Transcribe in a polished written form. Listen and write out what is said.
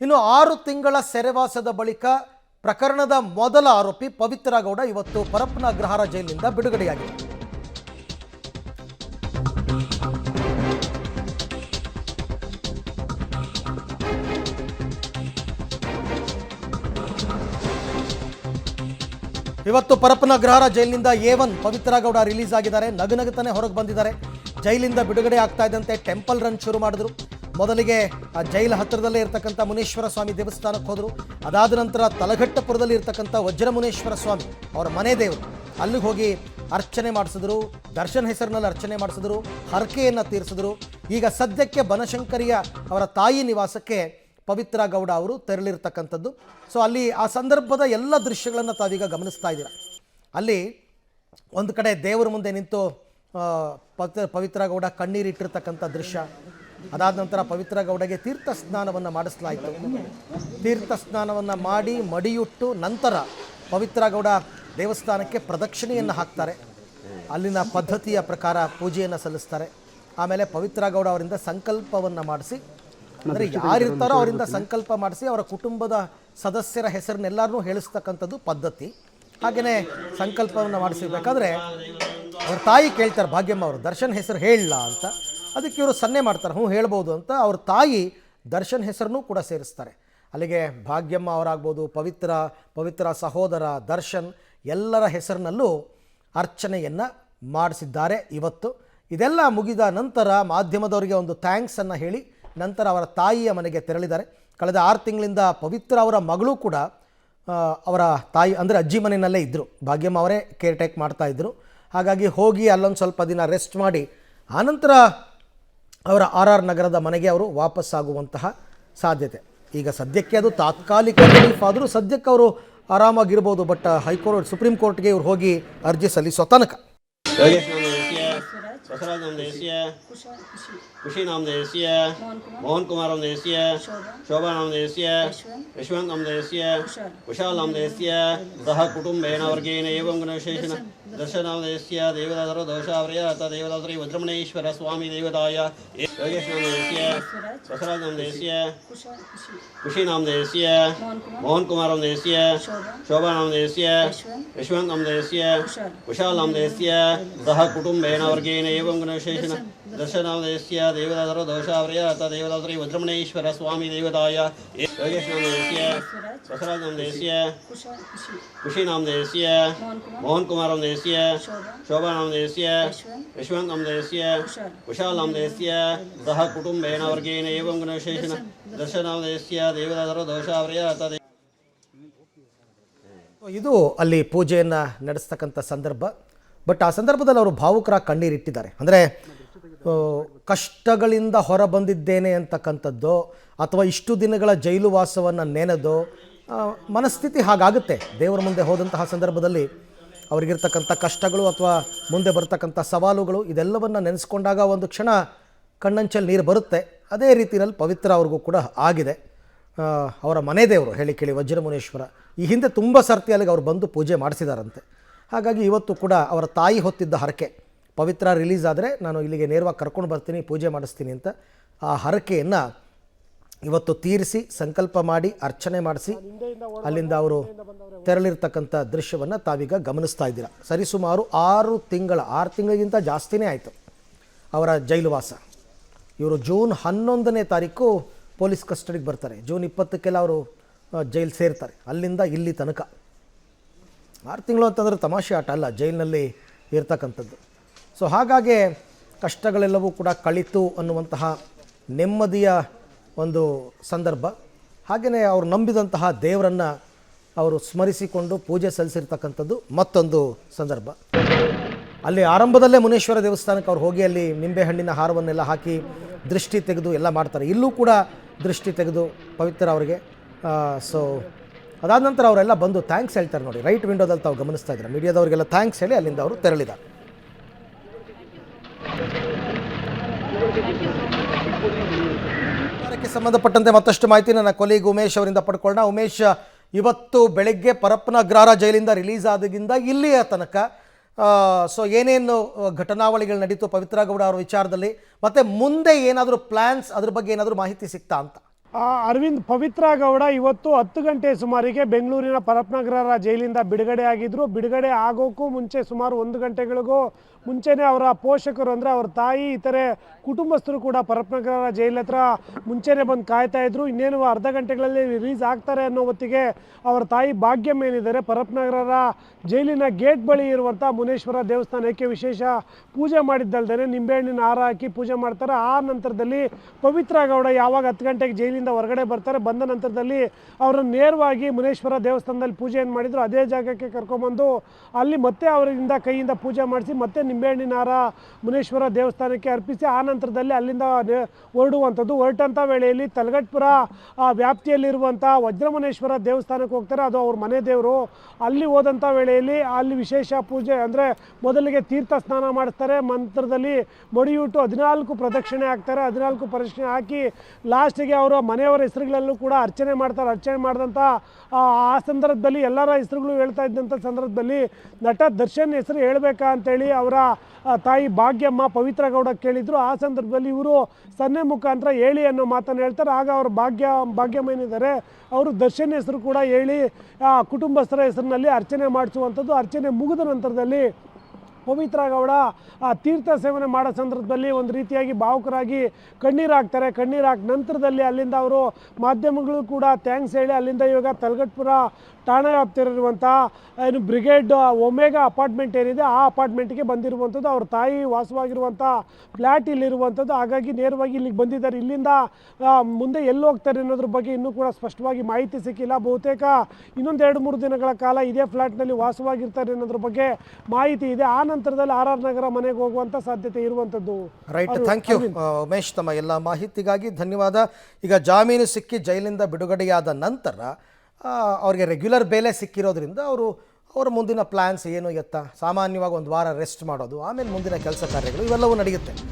ಇನ್ನು 6 ತಿಂಗಳ ಸೆರೆವಾಸದ ಬಳಿಕ ಪ್ರಕರಣದ ಮೊದಲ ಆರೋಪಿ ಪವಿತ್ರ ಗೌಡ ಇವತ್ತು ಪರಪ್ಪನ ಅಗ್ರಹಾರ ಜೈಲಿನಿಂದ ಬಿಡುಗಡೆಯಾಗಿದೆ. ಇವತ್ತು ಪರಪ್ಪನ ಅಗ್ರಹಾರ ಜೈಲಿನಿಂದ A1 ಪವಿತ್ರ ಗೌಡ ರಿಲೀಸ್ ಆಗಿದ್ದಾರೆ. ನಗುನಗುತ್ತಾನೆ ಹೊರಗೆ ಬಂದಿದ್ದಾರೆ. ಜೈಲಿಂದ ಬಿಡುಗಡೆ ಆಗ್ತಾ ಇದ್ದಂತೆ ಟೆಂಪಲ್ ರನ್ ಶುರು ಮಾಡಿದ್ರು. ಮೊದಲಿಗೆ ಆ ಜೈಲ ಹತ್ತಿರದಲ್ಲೇ ಇರತಕ್ಕಂಥ ಮುನೇಶ್ವರ ಸ್ವಾಮಿ ದೇವಸ್ಥಾನಕ್ಕೆ ಹೋದರು. ಅದಾದ ನಂತರ ತಲಘಟ್ಟಪುರದಲ್ಲಿ ಇರತಕ್ಕಂಥ ವಜ್ರಮುನೇಶ್ವರ ಸ್ವಾಮಿ ಅವರ ಮನೆ ದೇವರು, ಅಲ್ಲಿಗೆ ಹೋಗಿ ಅರ್ಚನೆ ಮಾಡಿಸಿದ್ರು. ದರ್ಶನ್ ಹೆಸರಿನಲ್ಲಿ ಅರ್ಚನೆ ಮಾಡಿಸಿದ್ರು, ಹರಕೆಯನ್ನು ತೀರಿಸಿದ್ರು. ಈಗ ಸದ್ಯಕ್ಕೆ ಬನಶಂಕರಿಯ ಅವರ ತಾಯಿ ನಿವಾಸಕ್ಕೆ ಪವಿತ್ರ ಗೌಡ ಅವರು ತೆರಳಿರ್ತಕ್ಕಂಥದ್ದು. ಸೊ ಅಲ್ಲಿ ಆ ಸಂದರ್ಭದ ಎಲ್ಲ ದೃಶ್ಯಗಳನ್ನು ತಾವೀಗ ಗಮನಿಸ್ತಾ ಇದ್ದೀರ. ಅಲ್ಲಿ ಒಂದು ಕಡೆ ದೇವರ ಮುಂದೆ ನಿಂತು ಪವಿತ್ರ ಗೌಡ ಕಣ್ಣೀರಿಟ್ಟಿರ್ತಕ್ಕಂಥ ದೃಶ್ಯ. ಅದಾದ ನಂತರ ಪವಿತ್ರ ಗೌಡಗೆ ತೀರ್ಥ ಸ್ನಾನವನ್ನು ಮಾಡಿಸಲಾಯಿತು. ತೀರ್ಥ ಸ್ನಾನವನ್ನು ಮಾಡಿ ಮಡಿಯುಟ್ಟು ನಂತರ ಪವಿತ್ರ ಗೌಡ ದೇವಸ್ಥಾನಕ್ಕೆ ಪ್ರದಕ್ಷಿಣೆಯನ್ನು ಹಾಕ್ತಾರೆ. ಅಲ್ಲಿನ ಪದ್ಧತಿಯ ಪ್ರಕಾರ ಪೂಜೆಯನ್ನು ಸಲ್ಲಿಸ್ತಾರೆ. ಆಮೇಲೆ ಪವಿತ್ರ ಗೌಡ ಅವರಿಂದ ಸಂಕಲ್ಪವನ್ನು ಮಾಡಿಸಿ, ಅಂದರೆ ಯಾರಿರ್ತಾರೋ ಅವರಿಂದ ಸಂಕಲ್ಪ ಮಾಡಿಸಿ ಅವರ ಕುಟುಂಬದ ಸದಸ್ಯರ ಹೆಸರನ್ನೆಲ್ಲರನ್ನೂ ಹೇಳಿಸ್ತಕ್ಕಂಥದ್ದು ಪದ್ಧತಿ. ಹಾಗೆಯೇ ಸಂಕಲ್ಪವನ್ನು ಮಾಡಿಸಿರ್ಬೇಕಾದ್ರೆ ಅವ್ರ ತಾಯಿ ಕೇಳ್ತಾರೆ, ಭಾಗ್ಯಮ್ಮ ಅವರು ದರ್ಶನ್ ಹೆಸರು ಹೇಳಲ್ಲ ಅಂತ. ಅದಕ್ಕೆ ಇವರು ಸನ್ನೆ ಮಾಡ್ತಾರೆ, ಹ್ಞೂ ಹೇಳ್ಬೋದು ಅಂತ. ಅವ್ರ ತಾಯಿ ದರ್ಶನ್ ಹೆಸರನ್ನೂ ಕೂಡ ಸೇರಿಸ್ತಾರೆ. ಅಲ್ಲಿಗೆ ಭಾಗ್ಯಮ್ಮ ಅವರಾಗ್ಬೋದು, ಪವಿತ್ರ ಸಹೋದರ ದರ್ಶನ್ ಎಲ್ಲರ ಹೆಸರಿನಲ್ಲೂ ಅರ್ಚನೆಯನ್ನು ಮಾಡಿಸಿದ್ದಾರೆ ಇವತ್ತು. ಇದೆಲ್ಲ ಮುಗಿದ ನಂತರ ಮಾಧ್ಯಮದವರಿಗೆ ಒಂದು ಥ್ಯಾಂಕ್ಸನ್ನು ಹೇಳಿ ನಂತರ ಅವರ ತಾಯಿಯ ಮನೆಗೆ ತೆರಳಿದ್ದಾರೆ. ಕಳೆದ 6 ತಿಂಗಳಿಂದ ಪವಿತ್ರ ಅವರ ಮಗಳು ಕೂಡ ಅವರ ತಾಯಿ ಅಂದರೆ ಅಜ್ಜಿ ಮನೆಯಲ್ಲೇ ಇದ್ದರು. ಭಾಗ್ಯಮ್ಮ ಅವರೇ ಕೇರ್ ಟೇಕ್ ಮಾಡ್ತಾಯಿದ್ರು. ಹಾಗಾಗಿ ಹೋಗಿ ಅಲ್ಲೊಂದು ಸ್ವಲ್ಪ ದಿನ ರೆಸ್ಟ್ ಮಾಡಿ ಆನಂತರ ಅವರ RR ನಗರದ ಮನೆಗೆ ಅವರು ವಾಪಸ್ಸಾಗುವಂತಹ ಸಾಧ್ಯತೆ. ಈಗ ಸದ್ಯಕ್ಕೆ ಅದು ತಾತ್ಕಾಲಿಕ ರಿಲೀಫ್ ಆದರೂ ಸದ್ಯಕ್ಕೆ ಅವರು ಆರಾಮಾಗಿರ್ಬೋದು. ಬಟ್ ಹೈಕೋರ್ಟ್ ಸುಪ್ರೀಂ ಕೋರ್ಟ್ಗೆ ಇವ್ರು ಹೋಗಿ ಅರ್ಜಿ ಸಲ್ಲಿಸೋ ತನಕ बसवराज नाम देशीय खुशी नाम देशीय मोहन कुमार नाम देशीय शोभा नाम देशीय यशवंत नाम देशीय कुशाल नाम देशीय सह कुटुंबेन वर्गेण एवं गुणविशेषेण दर्शन नाम देशीय देवदासर दोषाव्रयत देवदासरी वज्रमणेश्वर स्वामी देवताय योगेश नाम देशीय बसवराज नाम देशीय खुशी नाम देशीय मोहन कुमार नाम देशीय शोभा नाम देशीय यशवंत नाम देशीय कुशाल नाम देशीय सह कुटुंबेन वर्गेण एवं गुणविशेषेण दर्शन नाम देशीय देवदासर दोषाव्रयत देवदासरी वज्रमणेश्वर स्वामी देवताय योगेश नाम देशीय बसवराज नाम देशीय खुशी नाम देशीय मोहन कुमार नाम देशीय शोभा नाम देशीय यशवंत नाम देशीय कुशाल नाम देशीय सह कुटुंबेन वर्गेण एवं गुणविशेषेण दर्शन नाम देशीय देवदासर दोषाव्रयत. ಇದು ಅಲ್ಲಿ ಪೂಜೆಯನ್ನು ನಡೆಸ್ತಕ್ಕಂಥ ಸಂದರ್ಭ. ಬಟ್ ಆ ಸಂದರ್ಭದಲ್ಲಿ ಅವರು ಭಾವುಕರಾಗಿ ಕಣ್ಣೀರಿಟ್ಟಿದ್ದಾರೆ. ಅಂದರೆ ಕಷ್ಟಗಳಿಂದ ಹೊರ ಬಂದಿದ್ದೇನೆ ಅಂತಕ್ಕಂಥದ್ದು ಅಥವಾ ಇಷ್ಟು ದಿನಗಳ ಜೈಲು ವಾಸವನ್ನು ನೆನೆದು ಮನಸ್ಥಿತಿ ಹಾಗಾಗುತ್ತೆ. ದೇವರ ಮುಂದೆ ಹೋದಂತಹ ಸಂದರ್ಭದಲ್ಲಿ ಅವರಿಗಿರ್ತಕ್ಕಂಥ ಕಷ್ಟಗಳು ಅಥವಾ ಮುಂದೆ ಬರ್ತಕ್ಕಂಥ ಸವಾಲುಗಳು ಇದೆಲ್ಲವನ್ನು ನೆನೆಸ್ಕೊಂಡಾಗ ಒಂದು ಕ್ಷಣ ಕಣ್ಣಂಚಲ್ಲಿ ನೀರು ಬರುತ್ತೆ. ಅದೇ ರೀತಿಯಲ್ಲಿ ಪವಿತ್ರ ಅವ್ರಿಗೂ ಕೂಡ ಆಗಿದೆ. ಅವರ ಮನೆ ದೇವರು ಹೇಳಿ ಕೇಳಿ ವಜ್ರಮುನೇಶ್ವರ ಈ ಹಿಂದೆ ತುಂಬ ಸರ್ತಿ ಅಲ್ಲಿಗೆ ಅವ್ರು ಬಂದು ಪೂಜೆ ಮಾಡಿಸಿದಾರಂತೆ. ಹಾಗಾಗಿ ಇವತ್ತು ಕೂಡ ಅವರ ತಾಯಿ ಹೊತ್ತಿದ್ದ ಹರಕೆ ಪವಿತ್ರ ರಿಲೀಸ್ ಆದರೆ ನಾನು ಇಲ್ಲಿಗೆ ನೇರವಾಗಿ ಕರ್ಕೊಂಡು ಬರ್ತೀನಿ, ಪೂಜೆ ಮಾಡಿಸ್ತೀನಿ ಅಂತ ಆ ಹರಕೆಯನ್ನು ಇವತ್ತು ತೀರಿಸಿ ಸಂಕಲ್ಪ ಮಾಡಿ ಅರ್ಚನೆ ಮಾಡಿಸಿ ಅಲ್ಲಿಂದ ಅವರು ತೆರಳಿರ್ತಕ್ಕಂಥ ದೃಶ್ಯವನ್ನು ತಾವೀಗ ಗಮನಿಸ್ತಾ ಇದ್ದೀರಾ. ಸರಿಸುಮಾರು 6 ತಿಂಗಳಿಗಿಂತ ಜಾಸ್ತಿನೇ ಆಯಿತು ಅವರ ಜೈಲುವಾಸ. ಇವರು ಜೂನ್ 11ನೇ ತಾರೀಕು ಪೊಲೀಸ್ ಕಸ್ಟಡಿಗೆ ಬರ್ತಾರೆ. ಜೂನ್ 20ಕ್ಕೆಲ್ಲ ಅವರು ಜೈಲು ಸೇರ್ತಾರೆ. ಅಲ್ಲಿಂದ ಇಲ್ಲಿ ತನಕ 6 ತಿಂಗಳು ಅಂತಂದರೆ ತಮಾಷೆ ಆಟ ಅಲ್ಲ, ಜೈಲಿನಲ್ಲಿ ಇರ್ತಕ್ಕಂಥದ್ದು. ಸೊ ಹಾಗಾಗಿ ಕಷ್ಟಗಳೆಲ್ಲವೂ ಕೂಡ ಕಳಿತು ಅನ್ನುವಂತಹ ನೆಮ್ಮದಿಯ ಒಂದು ಸಂದರ್ಭ. ಹಾಗೆಯೇ ಅವರು ನಂಬಿದಂತಹ ದೇವರನ್ನು ಅವರು ಸ್ಮರಿಸಿಕೊಂಡು ಪೂಜೆ ಸಲ್ಲಿಸಿರ್ತಕ್ಕಂಥದ್ದು ಮತ್ತೊಂದು ಸಂದರ್ಭ. ಅಲ್ಲಿ ಆರಂಭದಲ್ಲೇ ಮುನೇಶ್ವರ ದೇವಸ್ಥಾನಕ್ಕೆ ಅವ್ರು ಹೋಗಿ ಅಲ್ಲಿ ನಿಂಬೆಹಣ್ಣಿನ ಹಾರವನ್ನೆಲ್ಲ ಹಾಕಿ ದೃಷ್ಟಿ ತೆಗೆದು ಎಲ್ಲ ಮಾಡ್ತಾರೆ. ಇಲ್ಲೂ ಕೂಡ ದೃಷ್ಟಿ ತೆಗೆದು ಪವಿತ್ರ ಅವರಿಗೆ. ಸೊ ಅದಾದ ನಂತರ ಅವರೆಲ್ಲ ಬಂದು ಥ್ಯಾಂಕ್ಸ್ ಹೇಳ್ತಾರೆ. ನೋಡಿ ರೈಟ್ ವಿಂಡೋದಲ್ಲಿ ತಾವು ಗಮನಿಸ್ತಾ ಇದ್ದಾರೆ. ಮೀಡಿಯಾದವರಿಗೆಲ್ಲ ಥ್ಯಾಂಕ್ಸ್ ಹೇಳಿ ಅಲ್ಲಿಂದ ಅವರು ತೆರಳಿದ್ದಾರೆ. ಅದಕ್ಕೆ ಸಂಬಂಧಪಟ್ಟಂತೆ ಮತ್ತಷ್ಟು ಮಾಹಿತಿ ನನ್ನ ಕೊಲೀಗ್ ಉಮೇಶ್ ಅವರಿಂದ ಪಡ್ಕೊಳ್ಳೋಣ. ಉಮೇಶ್, ಇವತ್ತು ಬೆಳಗ್ಗೆ ಪರಪ್ಪನ ಅಗ್ರಹಾರ ಜೈಲಿಂದ ರಿಲೀಸ್ ಆದಾಗಿಂದ ಇಲ್ಲಿಯ ತನಕ ಸೊ ಏನೇನು ಘಟನಾವಳಿಗಳು ನಡೀತು ಪವಿತ್ರ ಗೌಡ ಅವರ ವಿಚಾರದಲ್ಲಿ, ಮತ್ತು ಮುಂದೆ ಏನಾದರೂ ಪ್ಲ್ಯಾನ್ಸ್ ಅದ್ರ ಬಗ್ಗೆ ಏನಾದರೂ ಮಾಹಿತಿ ಸಿಗ್ತಾ ಅಂತ? ಅರವಿಂದ್ ಪವಿತ್ರ ಗೌಡ ಇವತ್ತು 10 ಗಂಟೆ ಸುಮಾರಿಗೆ ಬೆಂಗಳೂರಿನ ಪರಪ್ನಗರ ಜೈಲಿಂದ ಬಿಡುಗಡೆ ಆಗಿದ್ದರು. ಬಿಡುಗಡೆ ಆಗೋಕ್ಕೂ ಮುಂಚೆ ಸುಮಾರು 1 ಗಂಟೆಗಳಿಗೂ ಮುಂಚೆನೇ ಅವರ ಪೋಷಕರು ಅಂದರೆ ಅವ್ರ ತಾಯಿ ಇತರೆ ಕುಟುಂಬಸ್ಥರು ಕೂಡ ಪರಪ್ನಗರ ಜೈಲ್ ಹತ್ರ ಮುಂಚೆನೇ ಬಂದು ಕಾಯ್ತಾ ಇದ್ರು. ಇನ್ನೇನು ಅರ್ಧ ಗಂಟೆಗಳಲ್ಲಿ ರಿಲೀಸ್ ಆಗ್ತಾರೆ ಅನ್ನೋ ಹೊತ್ತಿಗೆ ಅವರ ತಾಯಿ ಭಾಗ್ಯಮ್ಮ ಏನಿದ್ದಾರೆ ಪರಪ್ನಗರ ಜೈಲಿನ ಗೇಟ್ ಬಳಿ ಇರುವಂಥ ಮುನೇಶ್ವರ ದೇವಸ್ಥಾನಕ್ಕೆ ವಿಶೇಷ ಪೂಜೆ ಮಾಡಿದ್ದಲ್ದೇ ನಿಂಬೆಹಣ್ಣಿನ ಹಾರ ಹಾಕಿ ಪೂಜೆ ಮಾಡ್ತಾರೆ. ಆ ನಂತರದಲ್ಲಿ ಪವಿತ್ರ ಗೌಡ ಯಾವಾಗ 10 ಗಂಟೆಗೆ ಜೈಲಿಂದ ಹೊರಗಡೆ ಬರ್ತಾರೆ, ಬಂದ ನಂತರದಲ್ಲಿ ಅವರನ್ನು ನೇರವಾಗಿ ಮುನೇಶ್ವರ ದೇವಸ್ಥಾನದಲ್ಲಿ ಪೂಜೆಯನ್ನು ಮಾಡಿದರು. ಅದೇ ಜಾಗಕ್ಕೆ ಕರ್ಕೊಂಬಂದು ಅಲ್ಲಿ ಮತ್ತೆ ಅವರಿಂದ ಕೈಯಿಂದ ಪೂಜೆ ಮಾಡಿಸಿ ಮತ್ತೆ ನಿಂಬೆಹಣ್ಣಿನ ಹಾರ ಮುನೇಶ್ವರ ದೇವಸ್ಥಾನಕ್ಕೆ ಅರ್ಪಿಸಿ ಆ ನಂತರದಲ್ಲಿ ಅಲ್ಲಿಂದ ಹೊರಡುವಂಥದ್ದು. ಹೊರಟಂಥ ವೇಳೆಯಲ್ಲಿ ತಲಗಟ್ಪುರ ವ್ಯಾಪ್ತಿಯಲ್ಲಿರುವಂಥ ವಜ್ರಮುನೇಶ್ವರ ದೇವಸ್ಥಾನಕ್ಕೆ ಹೋಗ್ತಾರೆ. ಅದು ಅವ್ರ ಮನೆ ದೇವರು. ಅಲ್ಲಿ ಹೋದಂಥ ವೇಳೆಯಲ್ಲಿ ಅಲ್ಲಿ ವಿಶೇಷ ಪೂಜೆ ಅಂದರೆ ಮೊದಲಿಗೆ ತೀರ್ಥ ಸ್ನಾನ ಮಾಡಿಸ್ತಾರೆ. ಮಂತ್ರದಲ್ಲಿ ಮಡಿಯೂಟು 14 ಪ್ರದಕ್ಷಿಣೆ ಹಾಕ್ತಾರೆ. 14 ಪ್ರದಕ್ಷಿಣೆ ಹಾಕಿ ಲಾಸ್ಟಿಗೆ ಅವರ ಮನೆಯವರ ಹೆಸರುಗಳಲ್ಲೂ ಕೂಡ ಅರ್ಚನೆ ಮಾಡ್ತಾರೆ. ಅರ್ಚನೆ ಮಾಡಿದಂಥ ಆ ಸಂದರ್ಭದಲ್ಲಿ ಎಲ್ಲರ ಹೆಸರುಗಳು ಹೇಳ್ತಾ ಇದ್ದಂಥ ಸಂದರ್ಭದಲ್ಲಿ ನಟ ದರ್ಶನ್ ಹೆಸರು ಹೇಳಬೇಕಾ ಅಂತೇಳಿ ಅವರ ತಾಯಿ ಭಾಗ್ಯಮ್ಮ ಪವಿತ್ರ ಗೌಡ ಕೇಳಿದರು. ಆ ಸಂದರ್ಭದಲ್ಲಿ ಇವರು ಸನ್ನೆ ಮುಖಾಂತರ ಹೇಳಿ ಅನ್ನೋ ಮಾತನ್ನು ಹೇಳ್ತಾರೆ. ಆಗ ಅವರು ಭಾಗ್ಯಮ್ಮ ಏನಿದ್ದಾರೆ ಅವರು ದರ್ಶನ್ ಹೆಸರು ಕೂಡ ಹೇಳಿ ಕುಟುಂಬಸ್ಥರ ಹೆಸರಿನಲ್ಲಿ ಅರ್ಚನೆ ಮಾಡಿಸುವಂಥದ್ದು. ಅರ್ಚನೆ ಮುಗಿದ ನಂತರದಲ್ಲಿ ಪವಿತ್ರ ಗೌಡ ತೀರ್ಥ ಸೇವನೆ ಮಾಡೋ ಸಂದರ್ಭದಲ್ಲಿ ಒಂದು ರೀತಿಯಾಗಿ ಭಾವುಕರಾಗಿ ಕಣ್ಣೀರು ಹಾಕ್ತಾರೆ. ಕಣ್ಣೀರು ಹಾಕಿ ನಂತರದಲ್ಲಿ ಅಲ್ಲಿಂದ ಅವರು ಮಾಧ್ಯಮಗಳು ಕೂಡ ಥ್ಯಾಂಕ್ಸ್ ಹೇಳಿ ಅಲ್ಲಿಂದ ಇವಾಗ ತಲಗಟ್ಪುರ ಠಾಣಾ ವ್ಯಾಪ್ತಿಯಲ್ಲಿರುವಂಥ ಏನು ಬ್ರಿಗೇಡ್ ಒಮೆಗಾ ಅಪಾರ್ಟ್ಮೆಂಟ್ ಏನಿದೆ ಆ ಅಪಾರ್ಟ್ಮೆಂಟ್ಗೆ ಬಂದಿರುವಂಥದ್ದು. ಅವ್ರ ತಾಯಿ ವಾಸವಾಗಿರುವಂಥ ಫ್ಲ್ಯಾಟ್ ಇಲ್ಲಿರುವಂಥದ್ದು. ಹಾಗಾಗಿ ನೇರವಾಗಿ ಇಲ್ಲಿಗೆ ಬಂದಿದ್ದಾರೆ. ಇಲ್ಲಿಂದ ಮುಂದೆ ಎಲ್ಲಿ ಹೋಗ್ತಾರೆ ಅನ್ನೋದ್ರ ಬಗ್ಗೆ ಇನ್ನೂ ಕೂಡ ಸ್ಪಷ್ಟವಾಗಿ ಮಾಹಿತಿ ಸಿಕ್ಕಿಲ್ಲ. ಬಹುತೇಕ ಇನ್ನೊಂದು 2-3 ದಿನಗಳ ಕಾಲ ಇದೇ ಫ್ಲ್ಯಾಟ್ನಲ್ಲಿ ವಾಸವಾಗಿರ್ತಾರೆ ಅನ್ನೋದ್ರ ಬಗ್ಗೆ ಮಾಹಿತಿ ಇದೆ. ಆ ನಂತರದಲ್ಲಿ RR ನಗರ ಮನೆಗೆ ಹೋಗುವಂಥ ಸಾಧ್ಯತೆ ಇರುವಂಥದ್ದು. ರೈಟ್, ಥ್ಯಾಂಕ್ ಯು ಉಮೇಶ್, ತಮ್ಮ ಎಲ್ಲ ಮಾಹಿತಿಗಾಗಿ ಧನ್ಯವಾದ. ಈಗ ಜಾಮೀನು ಸಿಕ್ಕಿ ಜೈಲಿಂದ ಬಿಡುಗಡೆಯಾದ ನಂತರ ಅವ್ರಿಗೆ ರೆಗ್ಯುಲರ್ ಬೇಲೆ ಸಿಕ್ಕಿರೋದ್ರಿಂದ ಅವರ ಮುಂದಿನ ಪ್ಲ್ಯಾನ್ಸ್ ಏನು ಎತ್ತ, ಸಾಮಾನ್ಯವಾಗಿ 1 ವಾರ ರೆಸ್ಟ್ ಮಾಡೋದು, ಆಮೇಲೆ ಮುಂದಿನ ಕೆಲಸ ಕಾರ್ಯಗಳು ಇವೆಲ್ಲವೂ ನಡೆಯುತ್ತೆ.